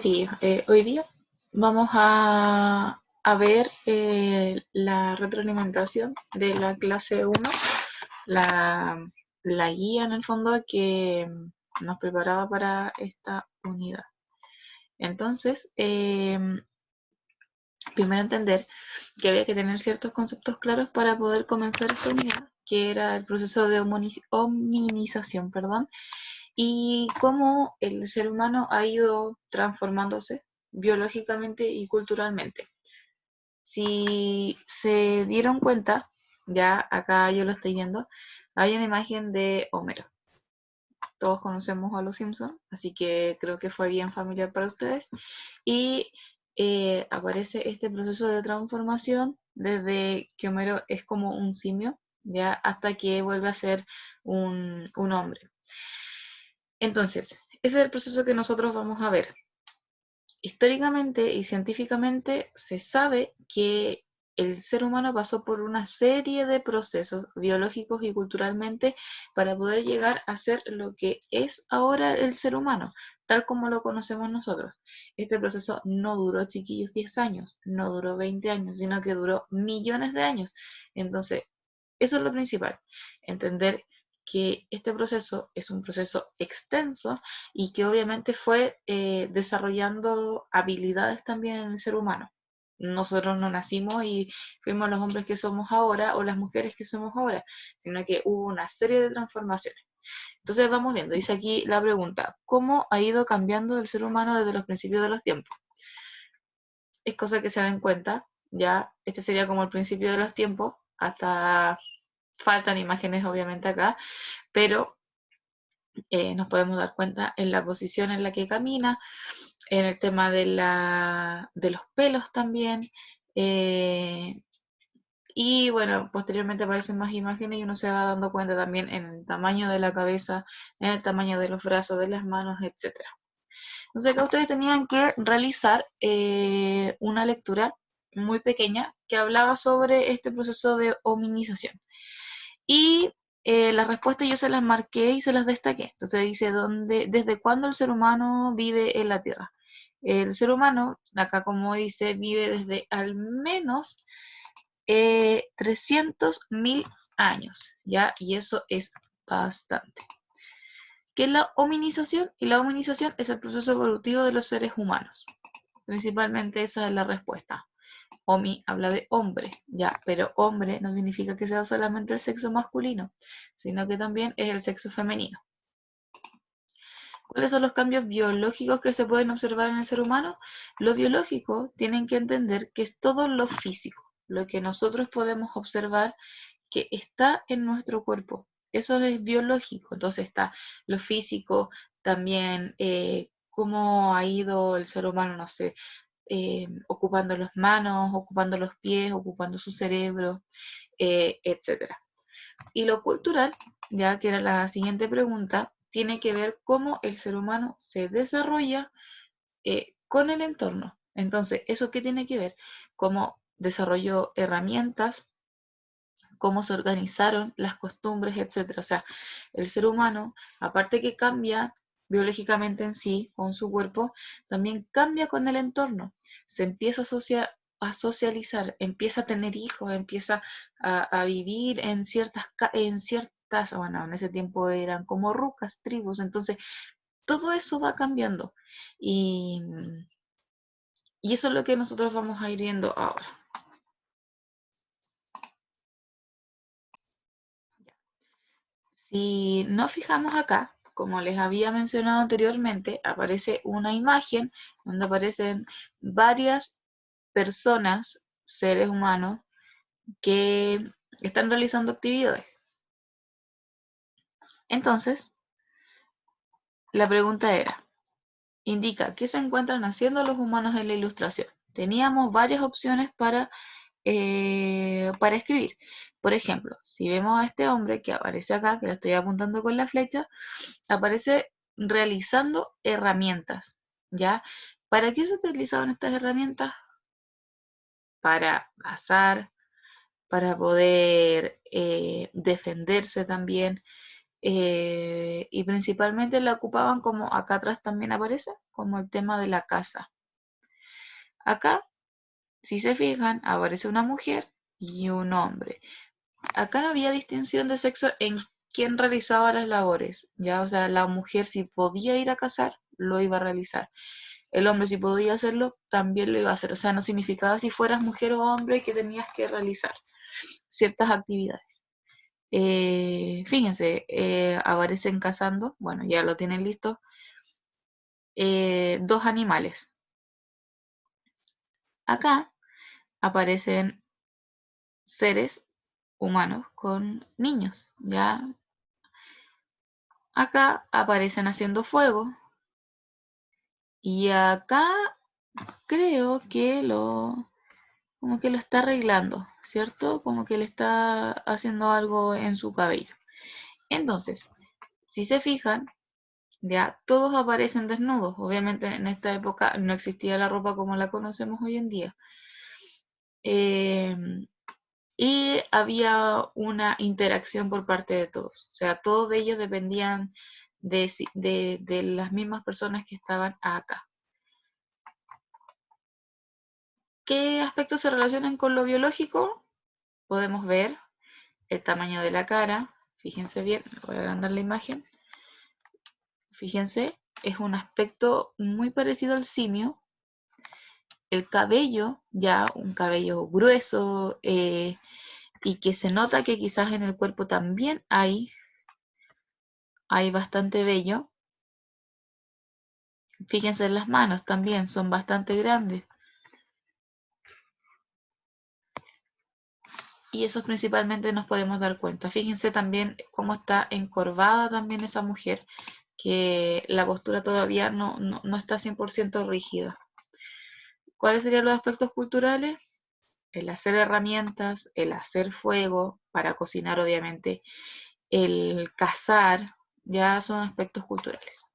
Sí, hoy día vamos a ver la retroalimentación de la clase 1, la, la guía en el fondo que nos preparaba para esta unidad. Entonces, primero entender que había que tener ciertos conceptos claros para poder comenzar esta unidad, que era el proceso de hominización, perdón, y cómo el ser humano ha ido transformándose biológicamente y culturalmente. Si se dieron cuenta, ya acá yo lo estoy viendo, hay una imagen de Homero. Todos conocemos a los Simpsons, así que creo que fue bien familiar para ustedes. Y aparece este proceso de transformación desde que Homero es como un simio, ya hasta que vuelve a ser un hombre. Entonces, ese es el proceso que nosotros vamos a ver. Históricamente y científicamente se sabe que el ser humano pasó por una serie de procesos biológicos y culturalmente para poder llegar a ser lo que es ahora el ser humano, tal como lo conocemos nosotros. Este proceso no duró, chiquillos, 10 años, no duró 20 años, sino que duró millones de años. Entonces, eso es lo principal, entender que este proceso es un proceso extenso y que obviamente fue desarrollando habilidades también en el ser humano. Nosotros no nacimos y fuimos los hombres que somos ahora o las mujeres que somos ahora, sino que hubo una serie de transformaciones. Entonces vamos viendo, dice aquí la pregunta, ¿cómo ha ido cambiando el ser humano desde los principios de los tiempos? Es cosa que se den cuenta, ya este sería como el principio de los tiempos, hasta faltan imágenes obviamente acá, pero nos podemos dar cuenta en la posición en la que camina, en el tema de los pelos también. eh, y bueno, posteriormente aparecen más imágenes y uno se va dando cuenta también en el tamaño de la cabeza, en el tamaño de los brazos, de las manos, etcétera. Entonces acá ustedes tenían que realizar una lectura muy pequeña que hablaba sobre este proceso de hominización. Y las respuestas yo se las marqué y se las destaqué. Entonces dice, ¿desde cuándo el ser humano vive en la Tierra? El ser humano, acá como dice, vive desde al menos 300.000 años, ¿ya? Y eso es bastante. ¿Qué es la hominización? Y la hominización es el proceso evolutivo de los seres humanos. Principalmente esa es la respuesta. Omi habla de hombre, ya, pero hombre no significa que sea solamente el sexo masculino, sino que también es el sexo femenino. ¿Cuáles son los cambios biológicos que se pueden observar en el ser humano? Lo biológico tienen que entender que es todo lo físico, lo que nosotros podemos observar que está en nuestro cuerpo. Eso es biológico. Entonces está lo físico, también cómo ha ido el ser humano, no sé, ocupando las manos, ocupando los pies, ocupando su cerebro, etcétera. Y lo cultural, ya que era la siguiente pregunta, tiene que ver cómo el ser humano se desarrolla con el entorno. Entonces, ¿eso qué tiene que ver? Cómo desarrolló herramientas, cómo se organizaron las costumbres, etcétera. O sea, el ser humano, aparte que cambia biológicamente en sí, con su cuerpo, también cambia con el entorno. Se empieza a socializar, empieza a tener hijos, empieza a vivir en ciertas, bueno, en ese tiempo eran como rucas, tribus, entonces todo eso va cambiando. Y, y eso es lo que nosotros vamos a ir viendo ahora. Si nos fijamos acá, como les había mencionado anteriormente, aparece una imagen donde aparecen varias personas, seres humanos, que están realizando actividades. Entonces, la pregunta era, indica qué se encuentran haciendo los humanos en la ilustración. Teníamos varias opciones para escribir. Por ejemplo, si vemos a este hombre que aparece acá, que lo estoy apuntando con la flecha, aparece realizando herramientas, ¿ya? ¿Para qué se utilizaban estas herramientas? Para cazar, para poder defenderse también, y principalmente la ocupaban, como acá atrás también aparece, como el tema de la casa. Acá, si se fijan, aparece una mujer y un hombre. Acá no había distinción de sexo en quién realizaba las labores, ya, o sea, la mujer si podía ir a cazar, lo iba a realizar. El hombre si podía hacerlo, también lo iba a hacer. O sea, no significaba si fueras mujer o hombre que tenías que realizar ciertas actividades. Fíjense, aparecen cazando, bueno, ya lo tienen listo, dos animales. Acá aparecen seres humanos con niños, ya. Acá aparecen haciendo fuego y acá creo que como que lo está arreglando, ¿cierto? Como que le está haciendo algo en su cabello. Entonces, si se fijan, ya todos aparecen desnudos. Obviamente en esta época no existía la ropa como la conocemos hoy en día. Y había una interacción por parte de todos. O sea, todos de ellos dependían de las mismas personas que estaban acá. ¿Qué aspectos se relacionan con lo biológico? Podemos ver el tamaño de la cara. Fíjense bien, voy a agrandar la imagen. Fíjense, es un aspecto muy parecido al simio. El cabello, ya un cabello grueso, y que se nota que quizás en el cuerpo también hay bastante vello. Fíjense en las manos también, son bastante grandes. Y eso principalmente nos podemos dar cuenta. Fíjense también cómo está encorvada también esa mujer, que la postura todavía no está 100% rígida. ¿Cuáles serían los aspectos culturales? El hacer herramientas, el hacer fuego, para cocinar obviamente, el cazar, ya son aspectos culturales.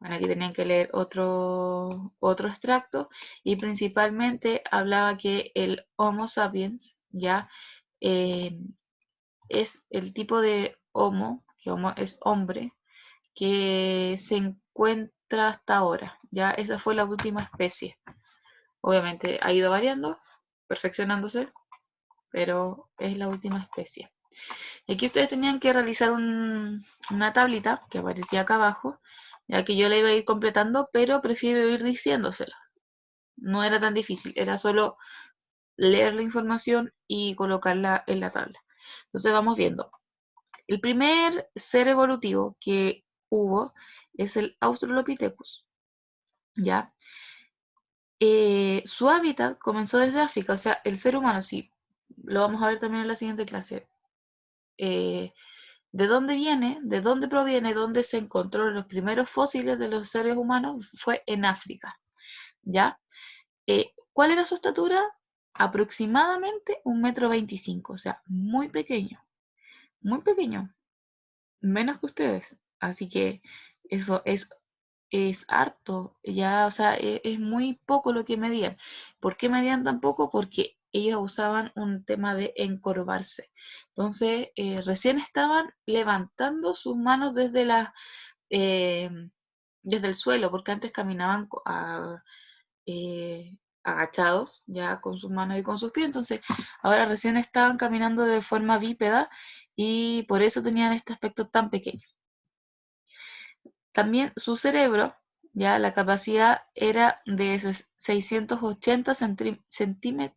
Bueno, aquí tenían que leer otro extracto y principalmente hablaba que el Homo sapiens ya eh, es el tipo de Homo, que Homo es hombre, que se encuentra hasta ahora. Ya esa fue la última especie. Obviamente ha ido variando, perfeccionándose, pero es la última especie. Aquí ustedes tenían que realizar una tablita que aparecía acá abajo, ya que yo la iba a ir completando, pero prefiero ir diciéndosela. No era tan difícil, era solo leer la información y colocarla en la tabla. Entonces vamos viendo. El primer ser evolutivo que hubo es el Australopithecus, ¿ya? Su hábitat comenzó desde África, o sea, el ser humano, sí, lo vamos a ver también en la siguiente clase. ¿De dónde viene? ¿De dónde proviene? ¿Dónde se encontró los primeros fósiles de los seres humanos? Fue en África, ¿ya? ¿Cuál era su estatura? Aproximadamente 1,25 m, o sea, muy pequeño, menos que ustedes. Así que eso es harto, ya, o sea, es muy poco lo que medían. ¿Por qué medían tan poco? Porque ellos usaban un tema de encorvarse. Entonces, recién estaban levantando sus manos eh, desde el suelo, porque antes caminaban agachados, ya con sus manos y con sus pies. Entonces, ahora recién estaban caminando de forma bípeda y por eso tenían este aspecto tan pequeño. También su cerebro, ya la capacidad era de 680 centímetros.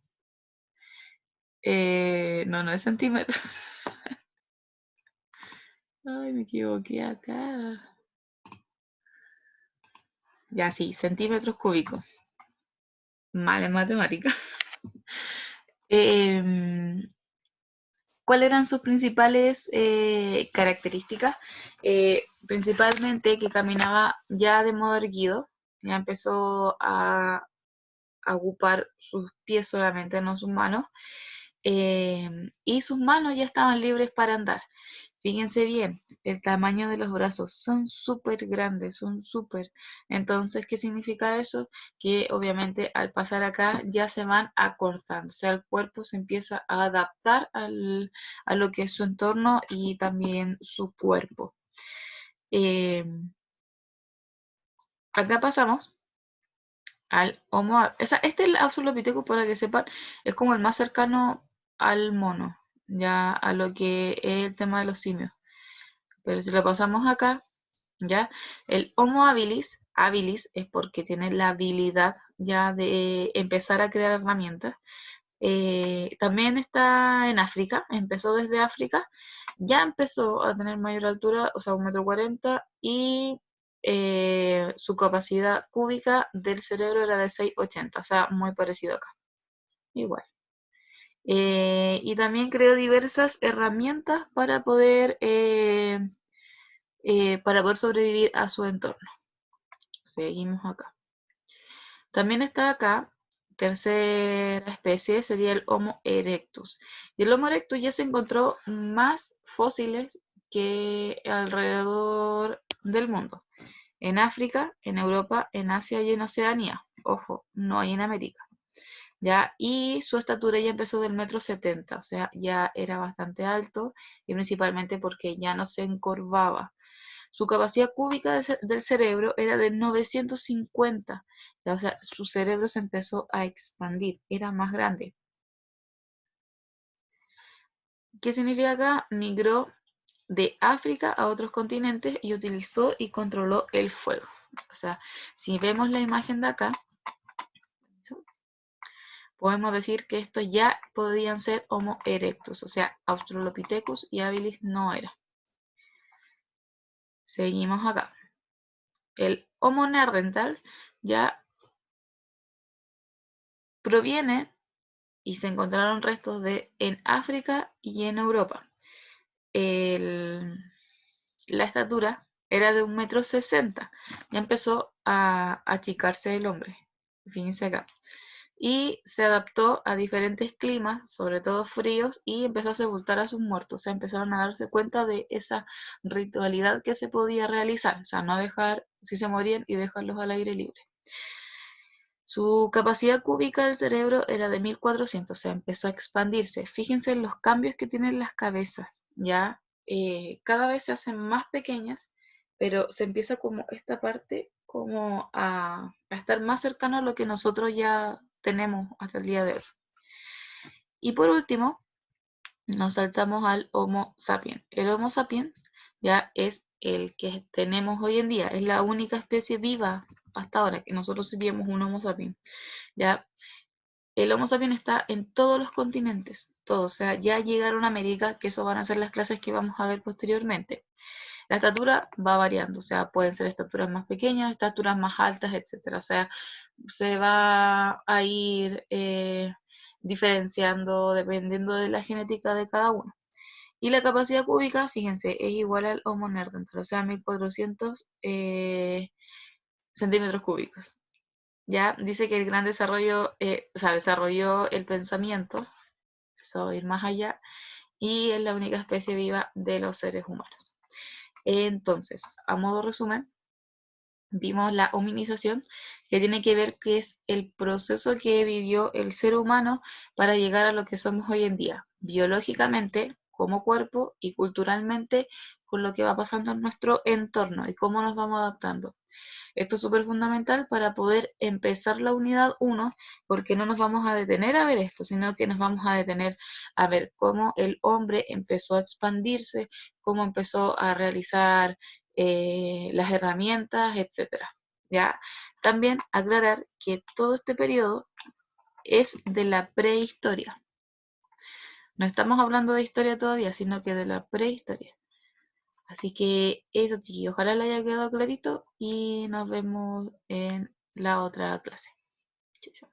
No es centímetro. Ay, me equivoqué acá. Ya sí, centímetros cúbicos. Mal en matemática. Em, ¿Cuáles eran sus principales características? Principalmente que caminaba ya de modo erguido, ya empezó a ocupar sus pies solamente, no sus manos, y sus manos ya estaban libres para andar. Fíjense bien, el tamaño de los brazos son súper grandes, son súper. Entonces, ¿qué significa eso? Que obviamente al pasar acá ya se van acortando, o sea, el cuerpo se empieza a adaptar a lo que es su entorno y también su cuerpo. Eh, Acá pasamos al Homo. Este es el Australopithecus, para que sepan, es como el más cercano al mono, ya a lo que es el tema de los simios. Pero si lo pasamos acá, ¿ya? El Homo habilis, habilis es porque tiene la habilidad ya de empezar a crear herramientas. También está en África, empezó desde África, ya empezó a tener mayor altura, o sea, 1,40 m, y su capacidad cúbica del cerebro era de 680, o sea, muy parecido acá, igual. Y también creó diversas herramientas para poder sobrevivir a su entorno. Seguimos acá. También está acá, tercera especie, sería el Homo erectus. Y el Homo erectus ya se encontró más fósiles que alrededor del mundo. En África, en Europa, en Asia y en Oceanía. Ojo, no hay en América. ¿Ya? Y su estatura ya empezó del 1,70 m, o sea, ya era bastante alto, y principalmente porque ya no se encorvaba. Su capacidad cúbica del cerebro era de 950, o sea, su cerebro se empezó a expandir, era más grande. ¿Qué significa acá? Migró de África a otros continentes y utilizó y controló el fuego. O sea, si vemos la imagen de acá, podemos decir que estos ya podían ser Homo erectus, o sea, Australopithecus y habilis no era. Seguimos acá. El Homo neanderthal ya proviene y se encontraron restos en África y en Europa. La estatura era de 1,60 m. Ya empezó a achicarse el hombre. Fíjense acá. Y se adaptó a diferentes climas, sobre todo fríos, y empezó a sepultar a sus muertos. O sea, empezaron a darse cuenta de esa ritualidad que se podía realizar. O sea, no dejar, si se morían, y dejarlos al aire libre. Su capacidad cúbica del cerebro era de 1,400, o sea, empezó a expandirse. Fíjense en los cambios que tienen las cabezas, ¿ya? Cada vez se hacen más pequeñas, pero se empieza como esta parte como a estar más cercano a lo que nosotros ya tenemos hasta el día de hoy. Y por último, nos saltamos al Homo sapiens. El Homo sapiens ya es el que tenemos hoy en día, es la única especie viva hasta ahora que nosotros seríamos un Homo sapiens. ¿Ya? El Homo sapiens está en todos los continentes, todos, o sea, ya llegaron a América, que eso van a ser las clases que vamos a ver posteriormente. La estatura va variando, o sea, pueden ser estaturas más pequeñas, estaturas más altas, etcétera. O sea, se va a ir diferenciando dependiendo de la genética de cada uno. Y la capacidad cúbica, fíjense, es igual al Homo neanderthal, o sea, 1,400 centímetros cúbicos. Ya dice que el gran desarrollo, o sea, desarrolló el pensamiento, empezó a ir más allá, y es la única especie viva de los seres humanos. Entonces, a modo resumen, vimos la hominización, que tiene que ver que es el proceso que vivió el ser humano para llegar a lo que somos hoy en día, biológicamente, como cuerpo, y culturalmente, con lo que va pasando en nuestro entorno y cómo nos vamos adaptando. Esto es súper fundamental para poder empezar la unidad 1, porque no nos vamos a detener a ver esto, sino que nos vamos a detener a ver cómo el hombre empezó a expandirse, cómo empezó a realizar las herramientas, etcétera. ¿Ya? También aclarar que todo este periodo es de la prehistoria. No estamos hablando de historia todavía, sino que de la prehistoria. Así que eso, chiquillos, ojalá les haya quedado clarito y nos vemos en la otra clase. Chao.